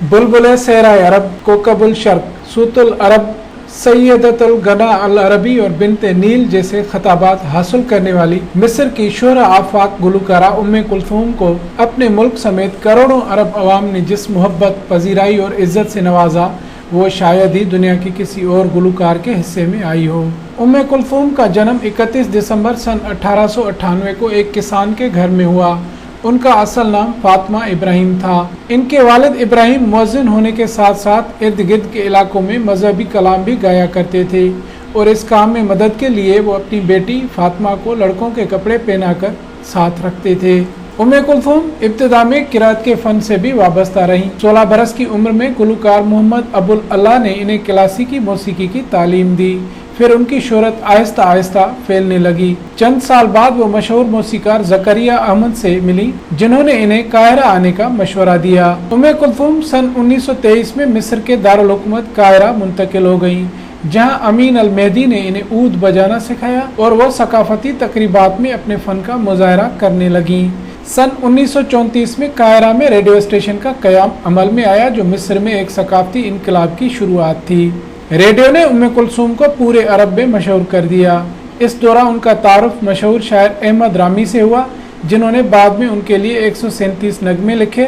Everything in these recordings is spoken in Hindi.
बुलबुल सहरा अरब, कोकबुल शर्क, सूतुल अरब, सैयदतुल गना अल अरबी और बिनते नील जैसे खताबात हासिल करने वाली मिस्र की शोहरा आफाक गुलकारा उम्मे कुलथूम को अपने मुल्क समेत करोड़ों अरब अवाम ने जिस मोहब्बत, पजीराई और इज्जत से नवाजा, वो शायद ही दुनिया की किसी और गुलकार के हिस्से में आई हो। उम्मे कुलथूम का जन्म 31 दिसंबर सन 1898 को एक किसान के घर में हुआ। उनका असल नाम फातिमा इब्राहिम था। इनके वालिद इब्राहिम मुअज्जिन होने के साथ साथ इर्द गिर्द के इलाकों में मजहबी कलाम भी गाया करते थे और इस काम में मदद के लिए वो अपनी बेटी फातिमा को लड़कों के कपड़े पहनाकर साथ रखते थे। उम्मे कुलथूम इब्तिदा में किरात के फन से भी वाबस्ता रहीं। 16 बरस की उम्र में गुलकार मोहम्मद अबुल अल्लाह ने इन्हें क्लासिकी मौसीकी की तालीम दी। फिर उनकी शोहरत आहिस्ता आहिस्ता फैलने लगी। चंद साल बाद वो मशहूर मौसीकार जकरिया अहमद से मिली, जिन्होंने इन्हें काहिरा आने का मशवरा दिया। उम्मे कुलथूम सन 1923 में मिस्र के दारुल हुकूमत काहिरा मुंतकिल हो गयी, जहाँ अमीन अल मेहदी ने इन्हें ऊद बजाना सिखाया और वो सकाफती तकरीबात में अपने फन का मुजाहरा करने लगी। सन 1934 में काहिरा में रेडियो स्टेशन का कयाम अमल में आया, जो मिस्र में एक सकाफती इनकलाब की शुरुआत थी। रेडियो ने उम्मे कुलथूम को पूरे अरब में मशहूर कर दिया। इस दौरान उनका तारुफ मशहूर शायर अहमद रामी से हुआ, जिन्होंने बाद में उनके लिए 137 नगमे लिखे।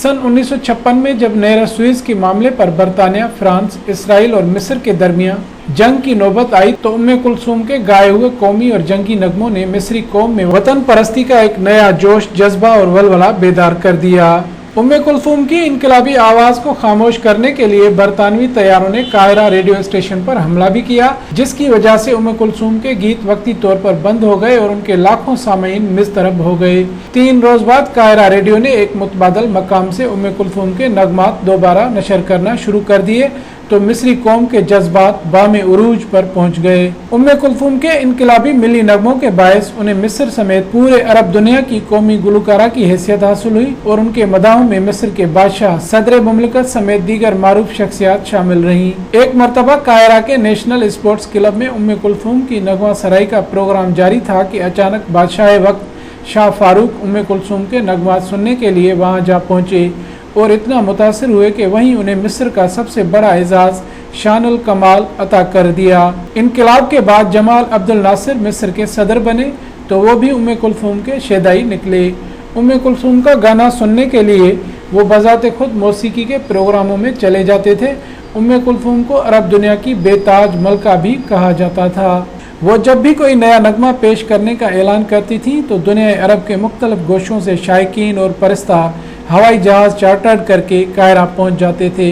सन 1956 में जब नहर सुएज के मामले पर बरतानिया, फ्रांस, इसराइल और मिस्र के दरमियान जंग की नौबत आई, तो उम्मे कुलथूम के गाए हुए कौमी और जंगी नगमों ने मिस्री कौम में वतन परस्ती का एक नया जोश, जज्बा और वलवला बेदार कर दिया। उम्मे कुलथूम की इनकलाबी आवाज को खामोश करने के लिए बरतानवी तैयारों ने काहिरा रेडियो स्टेशन पर हमला भी किया, जिसकी वजह से उम्मे कुलथूम के गीत वक्ती तौर पर बंद हो गए और उनके लाखों सामीन मुस्तरब हो गए। 3 रोज बाद काहिरा रेडियो ने एक मुतबादल मकाम से उम्मे कुलथूम के नगमात दोबारा नशर करना शुरू कर दिए, तो मिस्री कौम के जज्बात बामे उरूज पर पहुंच गए। उम्मे कुलथूम के इनकलाबी मिली नगमों के बायस उन्हें मिस्र समेत पूरे अरब दुनिया की कौमी गुलकारा की हैसियत हासिल हुई और उनके मदाहों में मिस्र के बादशाह, सदर मुमलिकत समेत दीगर मारूफ शख्सियात शामिल रहीं। एक मरतबा काहिरा के नेशनल स्पोर्ट्स क्लब में उम्मे कुलथूम की नगमा सराई का प्रोग्राम जारी था कि अचानक बादशाह वक्त शाह फारूक उम्मे कुलथूम के नगमात सुनने के लिए वहाँ जा पहुँचे और इतना मुतासिर हुए कि वहीं उन्हें मिस्र का सबसे बड़ा एजाज शानुल कमाल अता कर दिया। इनकलाब के बाद जमाल अब्दुल नासिर मिस्र के सदर बने, तो वो भी उम्मे कुलथूम के शेदाई निकले। उम्मे कुलथूम का गाना सुनने के लिए वो बजाते खुद मौसीकी के प्रोग्रामों में चले जाते थे। उम्मे कुलथूम को अरब दुनिया की बेताज मलका भी कहा जाता था। वो जब भी कोई नया नगमा पेश करने का ऐलान करती थी, तो दुनिया अरब के मुख्तलिफ गोशों से शायकीन और परस्तार हवाई जहाज चार्टर्ड करके काहिरा पहुंच जाते थे।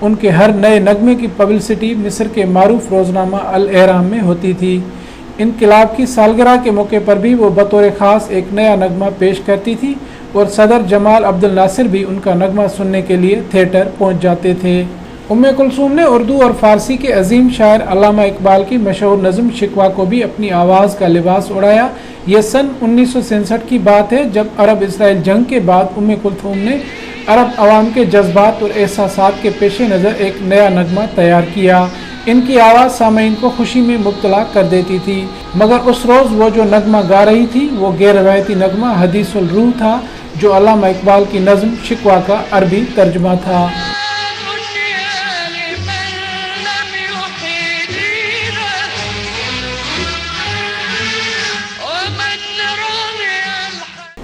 उनके हर नए नगमे की पब्लिसिटी मिस्र के मारूफ रोजनामा अल एहराम में होती थी। इनकलाब की सालगिरह के मौके पर भी वो बतौर ख़ास एक नया नगमा पेश करती थी और सदर जमाल अब्दुल नासिर भी उनका नगमा सुनने के लिए थिएटर पहुंच जाते थे। उम्मे कुलथूम ने उर्दू और फारसी के अजीम शायर अल्लामा इकबाल की मशहूर नज़म शिकवा को भी अपनी आवाज़ का लिबास उड़ाया। ये सन 1967 की बात है, जब अरब इसराइल जंग के बाद उम्मे कुलथूम ने अरब अवाम के जज्बात और एहसासात के पेश नज़र एक नया नगमा तैयार किया। इनकी आवाज़ सामीन को खुशी में मुब्तला कर देती थी, मगर उस रोज़ वो जो नगमा गा रही थी वो गैर रवायती नगमा हदीसुल रूह था, जो अल्लामा इकबाल की नज़म शिकवा का अरबी तर्जुमा था।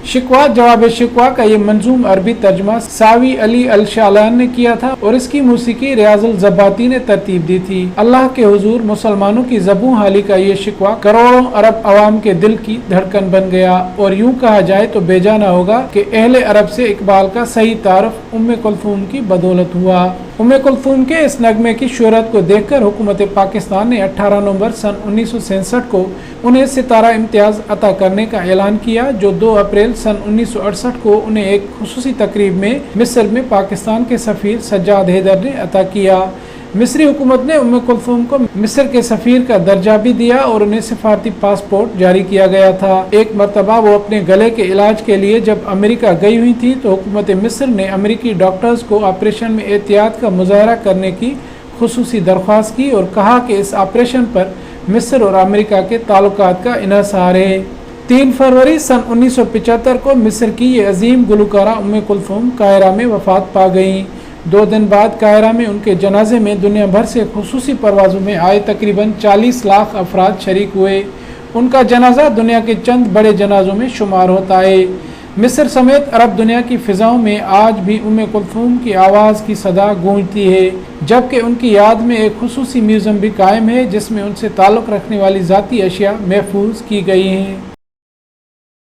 शिकवा जवाब शिकवा का ये मंजूम अरबी तर्जमा सावी अली अल शालान ने किया था और इसकी मौसीकी रियाजुल ज़ब्बाती ने तरतीब दी थी। अल्लाह के हुजूर मुसलमानों की ज़बूं हाली का ये शिकवा करोड़ों अरब अवाम के दिल की धड़कन बन गया और यूँ कहा जाए तो बेजाना होगा कि अहले अरब से इकबाल का सही तारुफ उम्मे कुलथूम की बदौलत हुआ। उम्मे कुलथूम के इस नगमे की शोहरत को देखकर हुकूमत पाकिस्तान ने 18 नवंबर सन 1967 को उन्हें सितारा इम्तियाज अता करने का ऐलान किया, जो 2 अप्रैल सन 1968 को उन्हें एक खुसूसी तकरीब में मिस्र में पाकिस्तान के सफ़ीर सज्जाद हैदर ने अता किया। मिस्री हुकूमत ने उम्मे कुलथूम को मिस्र के सफ़ीर का दर्जा भी दिया और उन्हें सिफारती पासपोर्ट जारी किया गया था। एक मरतबा वो अपने गले के इलाज के लिए जब अमेरिका गई हुई थी, तो हुकूमत मिस्र ने अमेरिकी डॉक्टर्स को ऑपरेशन में एहतियात का मुजाहरा करने की खुसूसी दरख्वास्त की और कहा कि इस ऑपरेशन पर मिस्र और अमेरिका के ताल्लुकात का इन्हिसार है। 3 फरवरी सन 1975 को मिस्र की ये अजीम गुलकारा उम्मे कुलथूम काहिरा में वफात पा गईं। 2 दिन बाद काहिरा में उनके जनाजे में दुनिया भर से खुसूसी परवाज़ों में आए तकरीबन 40 लाख अफराद शरीक हुए। उनका जनाजा दुनिया के चंद बड़े जनाजों में शुमार होता है। मिस्र समेत अरब दुनिया की फ़िज़ाओं में आज भी उम्मे कुलथूम की आवाज़ की सदा गूंजती है, जबकि उनकी याद में एक खुसूसी म्यूज़ियम भी कायम है जिसमें उनसे ताल्लुक़ रखने वाली ज़ाती अशिया महफूज की गई हैं।